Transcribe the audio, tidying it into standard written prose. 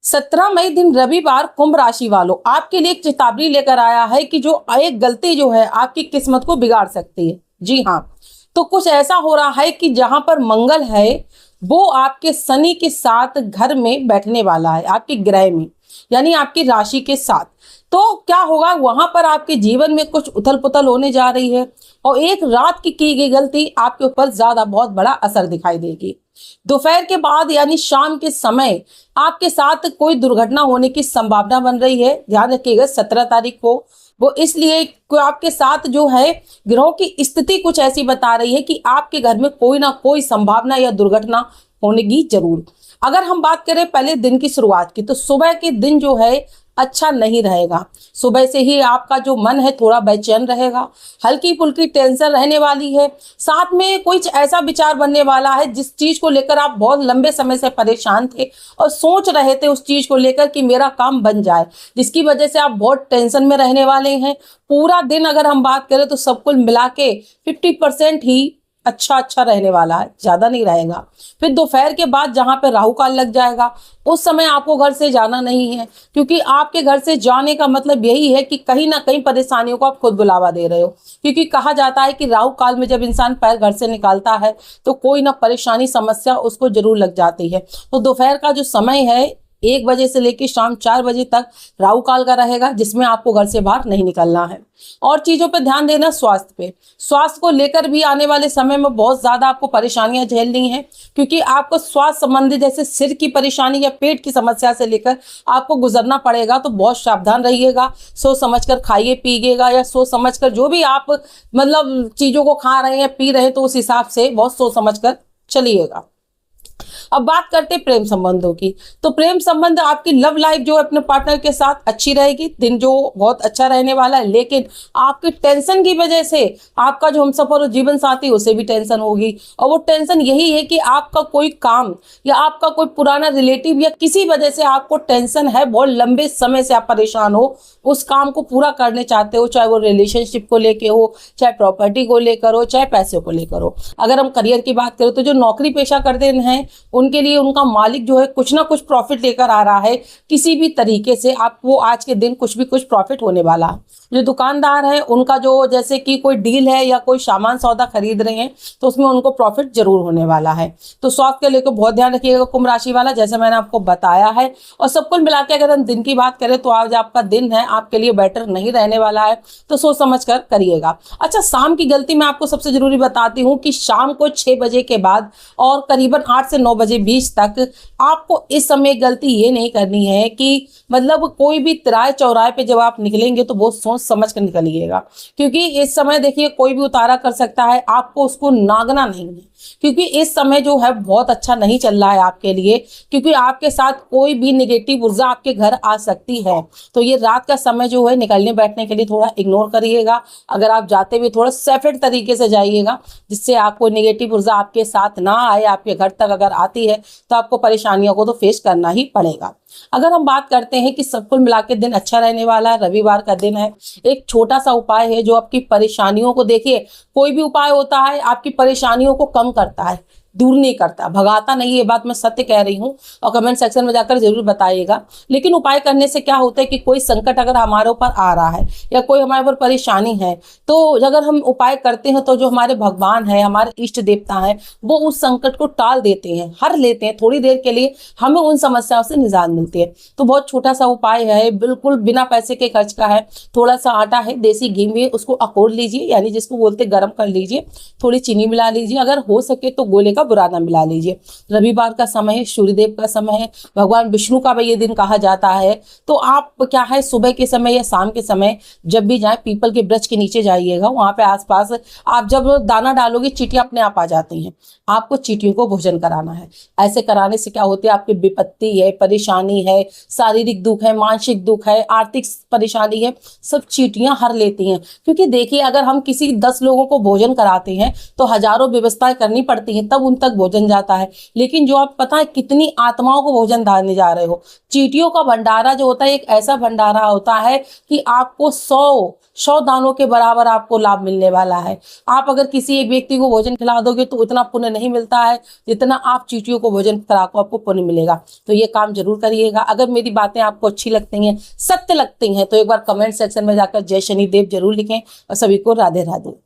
17 मई दिन रविवार कुंभ राशि वालों आपके लिए एक चेतावनी लेकर आया है कि जो एक गलती जो है आपकी किस्मत को बिगाड़ सकती है। जी हाँ, तो कुछ ऐसा हो रहा है कि जहां पर मंगल है वो आपके शनि के साथ घर में बैठने वाला है, आपके ग्रह में, यानी आपकी राशि के साथ। तो क्या होगा, वहां पर आपके जीवन में कुछ उथल पुथल होने जा रही है और एक रात की गई गलती आपके ऊपर ज्यादा बहुत बड़ा असर दिखाई देगी। दोपहर के बाद यानी शाम के समय आपके साथ कोई दुर्घटना होने की संभावना बन रही है। ध्यान रखिएगा 17 तारीख को वो इसलिए कि आपके साथ जो है ग्रहों की स्थिति कुछ ऐसी बता रही है कि आपके घर में कोई ना कोई संभावना या दुर्घटना होने की जरूर। अगर हम बात करें पहले दिन की शुरुआत की, तो सुबह के दिन जो है अच्छा नहीं रहेगा। सुबह से ही आपका जो मन है थोड़ा बेचैन रहेगा, हल्की फुल्की टेंशन रहने वाली है, साथ में कुछ ऐसा विचार बनने वाला है जिस चीज को लेकर आप बहुत लंबे समय से परेशान थे और सोच रहे थे उस चीज को लेकर कि मेरा काम बन जाए, जिसकी वजह से आप बहुत टेंशन में रहने वाले हैं। पूरा दिन अगर हम बात करें तो सब कुल मिला के 50% ही अच्छा रहने वाला है, ज्यादा नहीं रहेगा। फिर दोपहर के बाद जहां पे राहु काल लग जाएगा, उस समय आपको घर से जाना नहीं है, क्योंकि आपके घर से जाने का मतलब यही है कि कहीं ना कहीं परेशानियों को आप खुद बुलावा दे रहे हो। क्योंकि कहा जाता है कि राहु काल में जब इंसान पैर घर से निकालता है तो कोई ना परेशानी समस्या उसको जरूर लग जाती है। तो दोपहर का जो समय है 1 बजे से लेकर शाम 4 बजे तक राहु काल का रहेगा, जिसमें आपको घर से बाहर नहीं निकलना है। और चीजों पे ध्यान देना, स्वास्थ्य पे, स्वास्थ्य को लेकर भी आने वाले समय में बहुत ज्यादा आपको परेशानियां झेलनी है, क्योंकि आपको स्वास्थ्य संबंधी जैसे सिर की परेशानी या पेट की समस्या से लेकर आपको गुजरना पड़ेगा। तो बहुत सावधान रहिएगा, सोच समझकर खाइए पीजिएगा, या सोच समझकर जो भी आप मतलब चीजों को खा रहे हैं पी रहे हैं तो उस हिसाब से बहुत सोच समझकर चलिएगा। अब बात करते हैं प्रेम संबंधों की, तो प्रेम संबंध आपकी लव लाइफ जो अपने पार्टनर के साथ अच्छी रहेगी, दिन जो बहुत अच्छा रहने वाला है। लेकिन आपकी टेंशन की वजह से आपका जो हमसफर और जीवन साथी उसे भी टेंशन होगी, और वो टेंशन यही है कि आपका कोई काम या आपका कोई पुराना रिलेटिव या किसी वजह से आपको टेंशन है, बहुत लंबे समय से आप परेशान हो, उस काम को पूरा करने चाहते हो, चाहे वो रिलेशनशिप को लेकर हो, चाहे प्रॉपर्टी को लेकर हो, चाहे पैसे को लेकर हो। अगर हम करियर की बात करें तो जो नौकरी पेशा करते हैं उनके लिए उनका मालिक जो है कुछ ना कुछ प्रॉफिट लेकर आ रहा है, किसी भी तरीके से आपको आज के दिन कुछ भी कुछ प्रॉफिट होने वाला है। जो दुकानदार है उनका जो जैसे कि कोई डील है या कोई सामान सौदा खरीद रहे हैं तो उसमें उनको प्रॉफिट जरूर होने वाला है। तो स्वास्थ्य के लेकर बहुत ध्यान रखिएगा कुंभ राशि वाला, जैसे मैंने आपको बताया है। और सब कुल मिला के अगर हम दिन की बात करें तो आज आपका दिन है आपके लिए बेटर नहीं रहने वाला है, तो सोच समझ कर करिएगा। अच्छा, शाम की गलती मैं आपको सबसे जरूरी बताती हूँ कि शाम को 6 बजे के बाद और करीबन 8 से 9 बजे बीच तक आपको इस समय गलती ये नहीं करनी है कि मतलब कोई भी तिराहे चौराहे पे जब आप निकलेंगे तो बहुत सोच समझ कर निकलिएगा, क्योंकि इस समय देखिए कोई भी उतारा कर सकता है, आपको उसको नागना नहीं है, क्योंकि इस समय जो है बहुत अच्छा नहीं चल रहा है आपके लिए, क्योंकि आपके साथ कोई भी निगेटिव ऊर्जा आपके घर आ सकती है। तो ये रात का समय जो है निकलने बैठने के लिए थोड़ा इग्नोर करिएगा। अगर आप जाते हुए थोड़ा सेफेड तरीके से जाइएगा, जिससे आपको निगेटिव ऊर्जा आपके साथ ना आए। आपके घर तक अगर आती है तो आपको परेशानियों को तो फेस करना ही पड़ेगा। अगर हम बात करते हैं कि सब कुल मिला के दिन अच्छा रहने वाला है, रविवार का दिन है, एक छोटा सा उपाय है जो आपकी परेशानियों को, देखिए कोई भी उपाय होता है आपकी परेशानियों को कम करता है, दूर नहीं करता, भगाता नहीं। ये बात मैं सत्य कह रही हूँ और कमेंट सेक्शन में जाकर जरूर बताइएगा। लेकिन उपाय करने से क्या होता है कि कोई संकट अगर हमारे ऊपर आ रहा है या कोई हमारे ऊपर परेशानी है, तो अगर हम उपाय करते हैं तो जो हमारे भगवान है, हमारे इष्ट देवता है, वो उस संकट को टाल देते हैं, हर लेते हैं। थोड़ी देर के लिए हमें उन समस्याओं से निजात मिलती है। तो बहुत छोटा सा उपाय है, बिल्कुल बिना पैसे के खर्च का है। थोड़ा सा आटा है, देसी घी में उसको अकोड़ लीजिए, यानी जिसको बोलते गर्म कर लीजिए, थोड़ी चीनी मिला लीजिए, अगर हो सके तो गोले का बुरादा मिला लीजिए। रविवार का समय है, सूर्यदेव का समय है, भगवान विष्णु का भी ये दिन कहा जाता है। तो आप क्या है सुबह के समय या शाम के समय जब भी जाए पीपल के वृक्ष के नीचे जाइएगा, वहां पे आसपास आप जब दाना डालोगे चींटियां अपने आप आ जाती हैं, आपको चींटियों को भोजन कराना है। ऐसे कराने से क्या होती है, आपकी विपत्ति है, परेशानी है, शारीरिक दुख है, मानसिक दुख है, आर्थिक परेशानी है, सब चींटियां हर लेती हैं। क्योंकि देखिए अगर हम किसी 10 लोगों को भोजन कराते हैं तो हजारों व्यवस्थाएं करनी पड़ती हैं, तब उन तक भोजन जाता है। लेकिन जो आप पता है कितनी आत्माओं को भोजन दाने जा रहे हो। चींटियों का भंडारा जो होता है एक ऐसा भंडारा होता है कि आपको 100 दानों के बराबर आपको लाभ मिलने वाला है। आप अगर किसी एक व्यक्ति को भोजन खिला दोगे तो उतना पुण्य नहीं मिलता है जितना आप चींटियों को भोजन करा को आपको पुण्य मिलेगा। तो ये काम जरूर करिएगा। अगर मेरी बातें आपको अच्छी लगती हैं, सत्य लगती हैं, तो एक बार कमेंट सेक्शन में जाकर जय शनिदेव जरूर लिखें और सभी को राधे राधे।